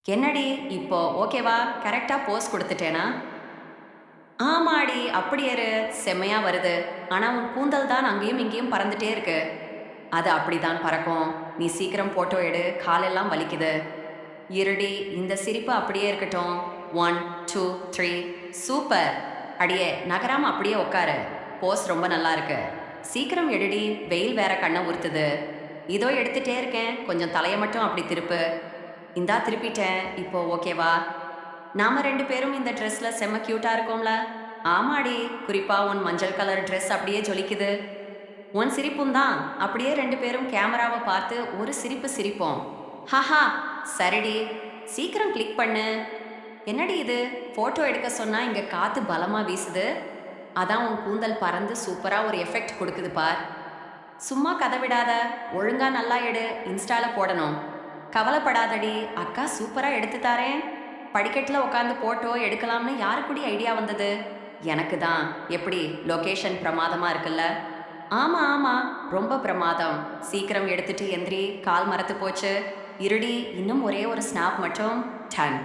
என்னடி இப்போ ஓகேவா? கரெக்ட்டா போஸ் குடுத்துட்டேனா? ஆமாடி, அப்படி ஏறு. செம்மையா வருது. ஆனா உன் கூந்தல் தான் அங்கேயும் இங்கேயும் பறந்துட்டே இருக்கு. அது அப்படிதான் பறக்கும். நீ சீக்கிரம் போட்டோ எடு. காலெல்லாம் வலிக்குது. இருடி, இந்த சிரிப்பு அப்படியே இருக்கட்டும். 1, 2, 3 சூப்பர்! அடியே நகராம அப்படியே உட்காரு. போஸ் ரொம்ப நல்லா இருக்கு. சீக்கிரம் எடுடி, வெயில் வேற கண்ண உறுத்துது. இதோ எடுத்துட்டே இருக்கேன். கொஞ்சம் தலைய மட்டும் அப்படி திருப்பு. இந்தா திருப்பிட்டேன். இப்போ ஓகேவா? நாம 2 பேரும் இந்த ட்ரெஸ்ல செம்ம கியூட்டா இருக்கோம்ல? ஆமாடி, குறிப்பா உன் மஞ்சள் கலர் ட்ரெஸ் அப்படியே ஜொலிக்குது. உன் சிரிப்பும் தான். அப்படியே 2 பேரும் கேமராவ பார்த்து ஒரு சிரிப்பு சிரிப்போம். ஹாஹா! சரிடி. சீக்கிரம் கிளிக் பண்ணு. என்னடி இது? ஃபோட்டோ எடுக்க சொன்னா இங்க காத்து பலமா வீசுது. அதான் உன் கூந்தல் பறந்து சூப்பரா ஒரு எஃபெக்ட் குடுக்குது பார். சும்மா கதை விடாத. ஒழுங்கா நல்லா எடு. இன்ஸ்டால போடணும். கவலைப்படாதடி. அக்கா சூப்பரா எடுத்து தாரேன். படிக்கட்டுல உட்காந்து போட்டோ எடுக்கலாம்னு யாருக்குடி ஐடியா வந்தது? எனக்கு தான். எப்படி லொகேஷன் பிரமாதமா இருக்குல்ல? ஆமா, ஆமா. ரொம்ப பிரமாதம். சீக்கிரம் எடுத்துட்டு எந்திரி. கால் மரத்து போச்சு. இருடி, இன்னும் ஒரே ஒரு ஸ்னாப் மட்டும். டன்.